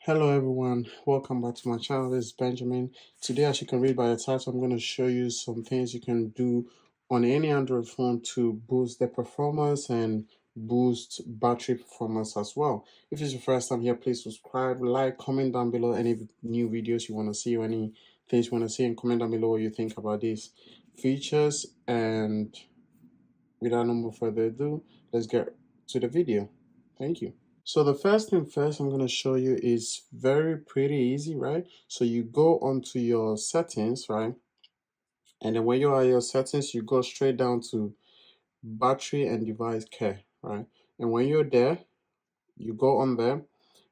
Hello everyone, welcome back to my channel. This is Benjamin. Today, as you can read by the title, I'm going to show you some things you can do on any Android phone to boost the performance and boost battery performance as well. If it's your first time here, please subscribe, like, comment down below any new videos you want to see or any things you want to see, and comment down below what you think about these features. And without no more further ado, let's get to the video. Thank you. So the first thing first I'm going to show you is very pretty easy, right? So you go onto your settings, right? And then when you are your settings, you go straight down to battery and device care, right? And when you're there, you go on there,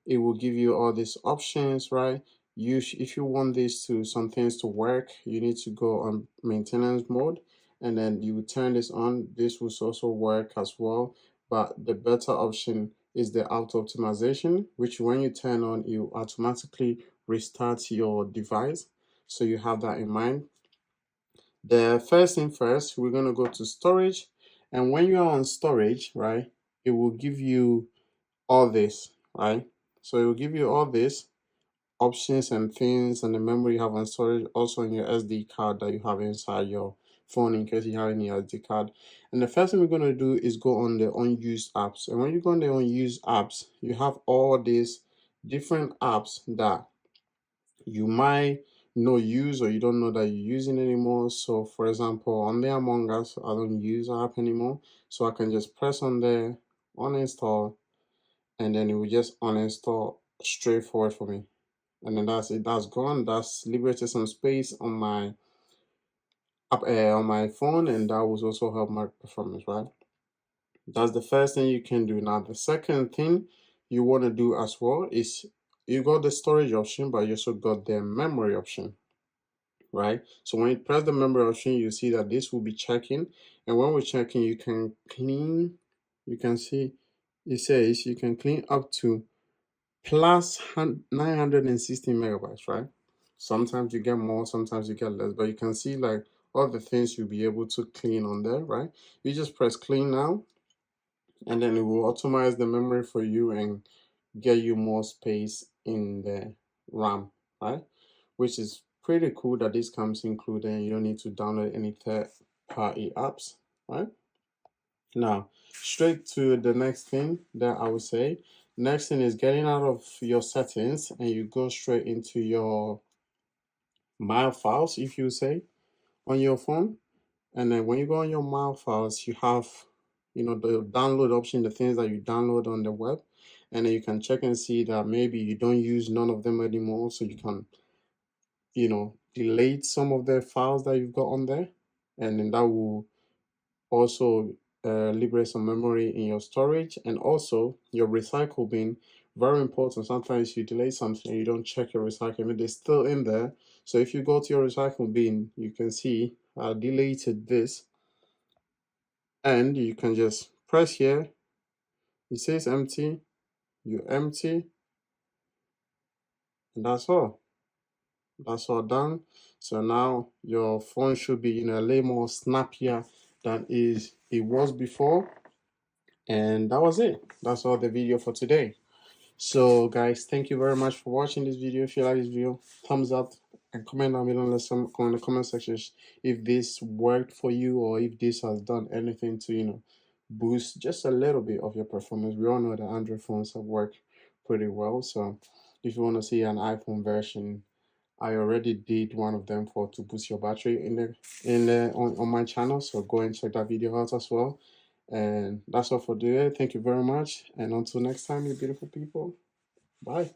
it will give you all these options, right? If you want some things to work, you need to go on maintenance mode, and then you turn this on. This will also work as well, but the better option is the auto optimization, which when you turn on, you automatically restart your device. So you have that in mind. The first thing first, we're going to go to storage, and when you are on storage, right, it will give you all this, right? So it will give you all this options and things and the memory you have on storage, also in your SD card that you have inside your phone in case you have any SD card. And the first thing we're going to do is go on the unused apps. And when you go on the unused apps, you have all these different apps that you might not use or you don't know that you're using anymore. So for example, on the Among Us, I don't use the app anymore. So I can just press on there, uninstall, and then it will just uninstall straightforward for me. And then that's it, that's gone. That's liberated some space on my on my phone, and that will also help my performance, right? That's the first thing you can do. Now the second thing you want to do as well is you got the storage option, but you also got the memory option, right? So when you press the memory option, you see that this will be checking, and when we're checking, you can clean, you can see it says you can clean up to plus 960 megabytes, right? Sometimes you get more, sometimes you get less, but you can see like all the things you'll be able to clean on there, right? You just press clean now, and then it will automate the memory for you and get you more space in the RAM, right? Which is pretty cool that this comes included and you don't need to download any third-party apps, right? Now, straight to the next thing that I would say. Next thing is getting out of your settings and you go straight into your My Files, if you say, on your phone. And then when you go on your My Files, you have, the download option, the things that you download on the web. And then you can check and see that maybe you don't use none of them anymore. So you can, delete some of the files that you've got on there. And then that will also liberate some memory in your storage, and also your recycle bin. Very important. Sometimes you delete something and you don't check your recycle bin, it's still in there. So if you go to your recycle bin, you can see I deleted this, and you can just press here, it says empty, you empty, and that's all done. So now your phone should be a little more snappier than it was before. And that was it. That's all the video for today. So guys, thank you very much for watching this video. If you like this video, thumbs up and comment down below in the comment section if this worked for you or if this has done anything to boost just a little bit of your performance. We all know that Android phones have worked pretty well. So if you want to see an iPhone version, I already did one of them to boost your battery on my channel. So go and check that video out as well. And that's all for today. Thank you very much. And until next time, you beautiful people. Bye.